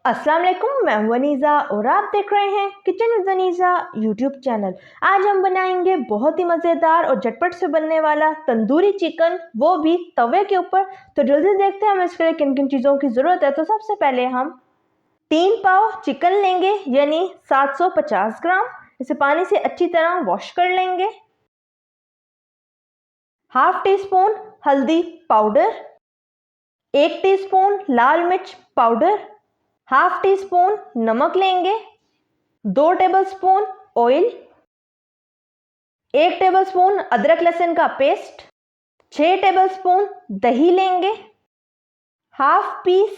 अस्सलाम वालेकुम, मैं वनीज़ा और आप देख रहे हैं kitchen with Vaneeza YouTube channel. आज हम बनाएंगे बहुत ही मज़ेदार और झटपट से बनने वाला तंदूरी चिकन, वो भी तवे के ऊपर। तो जल्दी देखते हैं हमें इसके लिए किन किन चीज़ों की ज़रूरत है। तो सबसे पहले हम 3 पाव चिकन लेंगे, यानी 750 ग्राम। इसे पानी से अच्छी तरह वॉश कर लेंगे। हाफ टी स्पून हल्दी पाउडर, 1 टीस्पून लाल मिर्च पाउडर, हाफ टी स्पून नमक लेंगे, 2 टेबलस्पून ऑयल, 1 टेबलस्पून अदरक लहसुन का पेस्ट, 6 टेबलस्पून दही लेंगे, हाफ पीस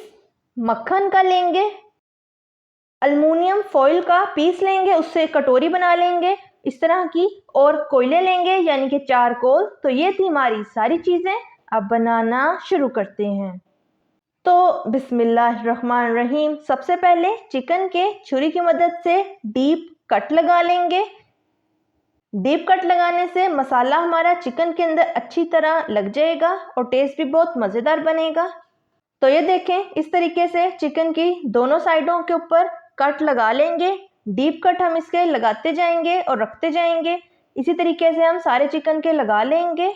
मक्खन का लेंगे, अल्मुनियम फॉइल का पीस लेंगे, उससे कटोरी बना लेंगे इस तरह की, और कोयले लेंगे यानी कि चारकोल। तो ये थी हमारी सारी चीज़ें। अब बनाना शुरू करते हैं। तो बिस्मिल्लाहिर्रहमानिर्रहीम। सबसे पहले चिकन के छुरी की मदद से डीप कट लगा लेंगे। डीप कट लगाने से मसाला हमारा चिकन के अंदर अच्छी तरह लग जाएगा और टेस्ट भी बहुत मज़ेदार बनेगा। तो ये देखें, इस तरीके से चिकन की दोनों साइडों के ऊपर कट लगा लेंगे। डीप कट हम इसके लगाते जाएंगे और रखते जाएंगे। इसी तरीके से हम सारे चिकन के लगा लेंगे।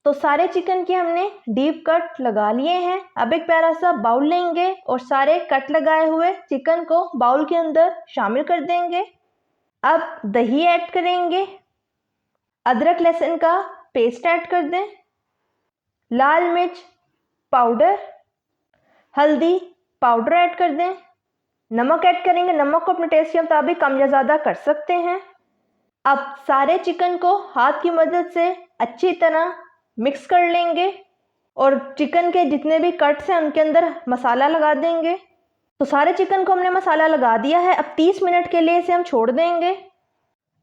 तो सारे चिकन के हमने डीप कट लगा लिए हैं। अब एक प्यारा सा बाउल लेंगे और सारे कट लगाए हुए चिकन को बाउल के अंदर शामिल कर देंगे। अब दही ऐड करेंगे, अदरक लहसुन का पेस्ट ऐड कर दें, लाल मिर्च पाउडर, हल्दी पाउडर ऐड कर दें, नमक ऐड करेंगे। नमक को अपने टेस्ट के मुताबिक कम या ज़्यादा कर सकते हैं। अब सारे चिकन को हाथ की मदद से अच्छी तरह मिक्स कर लेंगे और चिकन के जितने भी कट्स हैं उनके अंदर मसाला लगा देंगे। तो सारे चिकन को हमने मसाला लगा दिया है। अब 30 मिनट के लिए इसे हम छोड़ देंगे।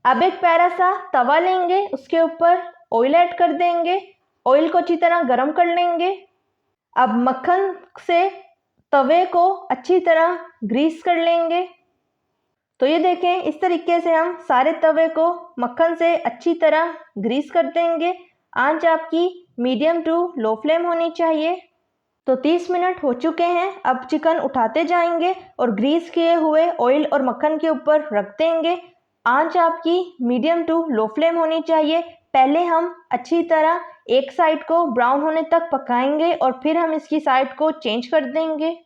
अब एक प्यारा सा तवा लेंगे, उसके ऊपर ऑयल ऐड कर देंगे। ऑयल को अच्छी तरह गर्म कर लेंगे। अब मक्खन से तवे को अच्छी तरह ग्रीस कर लेंगे। तो ये देखें, इस तरीके से हम सारे तवे को मक्खन से अच्छी तरह ग्रीस कर देंगे। आंच आपकी मीडियम टू लो फ्लेम होनी चाहिए। तो 30 मिनट हो चुके हैं। अब चिकन उठाते जाएंगे और ग्रीस किए हुए ऑयल और मक्खन के ऊपर रख देंगे। आंच आपकी मीडियम टू लो फ्लेम होनी चाहिए। पहले हम अच्छी तरह एक साइड को ब्राउन होने तक पकाएंगे और फिर हम इसकी साइड को चेंज कर देंगे।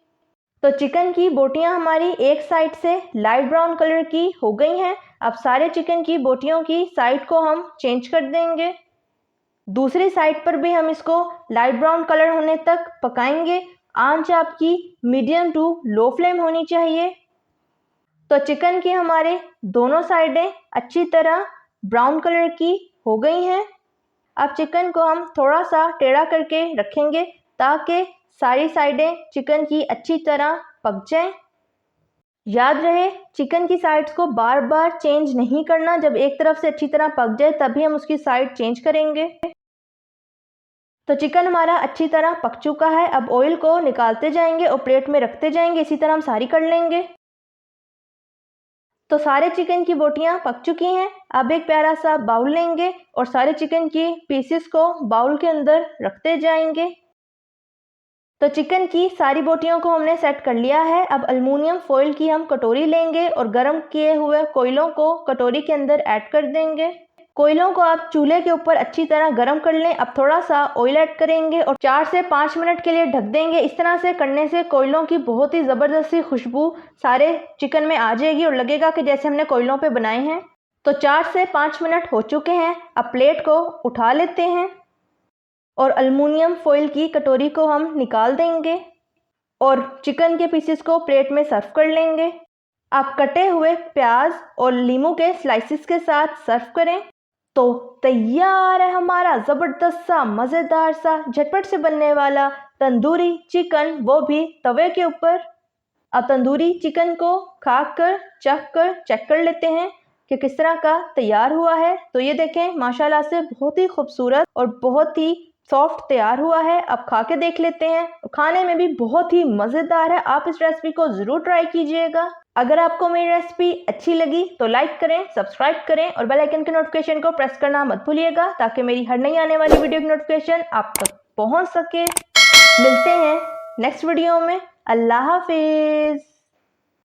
तो चिकन की बोटियां हमारी एक साइड से लाइट ब्राउन कलर की हो गई हैं। अब सारे चिकन की बोटियों की साइड को हम चेंज कर देंगे। दूसरी साइड पर भी हम इसको लाइट ब्राउन कलर होने तक पकाएंगे। आंच आपकी मीडियम टू लो फ्लेम होनी चाहिए। तो चिकन की हमारे दोनों साइडें अच्छी तरह ब्राउन कलर की हो गई हैं। अब चिकन को हम थोड़ा सा टेढ़ा करके रखेंगे ताकि सारी साइडें चिकन की अच्छी तरह पक जाएं। याद रहे, चिकन की साइड्स को बार बार चेंज नहीं करना। जब एक तरफ से अच्छी तरह पक जाए तभी हम उसकी साइड चेंज करेंगे। तो चिकन हमारा अच्छी तरह पक चुका है। अब ऑयल को निकालते जाएंगे और प्लेट में रखते जाएंगे। इसी तरह हम सारी कर लेंगे। तो सारे चिकन की बोटियां पक चुकी हैं। अब एक प्यारा सा बाउल लेंगे और सारे चिकन की पीसेस को बाउल के अंदर रखते जाएंगे। तो चिकन की सारी बोटियों को हमने सेट कर लिया है। अब अल्मुनियम फॉइल की हम कटोरी लेंगे और गर्म किए हुए कोयलों को कटोरी के अंदर ऐड कर देंगे। कोयलों को आप चूल्हे के ऊपर अच्छी तरह गर्म कर लें। अब थोड़ा सा ऑयल ऐड करेंगे और 4 से 5 मिनट के लिए ढक देंगे। इस तरह से करने से कोयलों की बहुत ही ज़बरदस्ती खुशबू सारे चिकन में आ जाएगी और लगेगा कि जैसे हमने कोयलों पे बनाए हैं। तो 4 से 5 मिनट हो चुके हैं। अब प्लेट को उठा लेते हैं और अल्मुनियम फॉइल की कटोरी को हम निकाल देंगे और चिकन के पीसेस को प्लेट में सर्व कर लेंगे। आप कटे हुए प्याज और लीमू के स्लाइसिस के साथ सर्व करें। तो तैयार है हमारा ज़बरदस्त सा मज़ेदार सा झटपट से बनने वाला तंदूरी चिकन, वो भी तवे के ऊपर। अब तंदूरी चिकन को खाकर चेक कर लेते हैं कि किस तरह का तैयार हुआ है। तो ये देखें, माशाल्लाह से बहुत ही खूबसूरत और बहुत ही सॉफ्ट तैयार हुआ है। अब खा के देख लेते हैं। खाने में भी बहुत ही मज़ेदार है। आप इस रेसिपी को ज़रूर ट्राई कीजिएगा। अगर आपको मेरी रेसिपी अच्छी लगी तो लाइक करें, सब्सक्राइब करें और बेल आइकन के नोटिफिकेशन को प्रेस करना मत भूलिएगा ताकि मेरी हर नई आने वाली वीडियो की नोटिफिकेशन आप तक पहुंच सके। मिलते हैं नेक्स्ट वीडियो में। अल्लाह हाफिज़।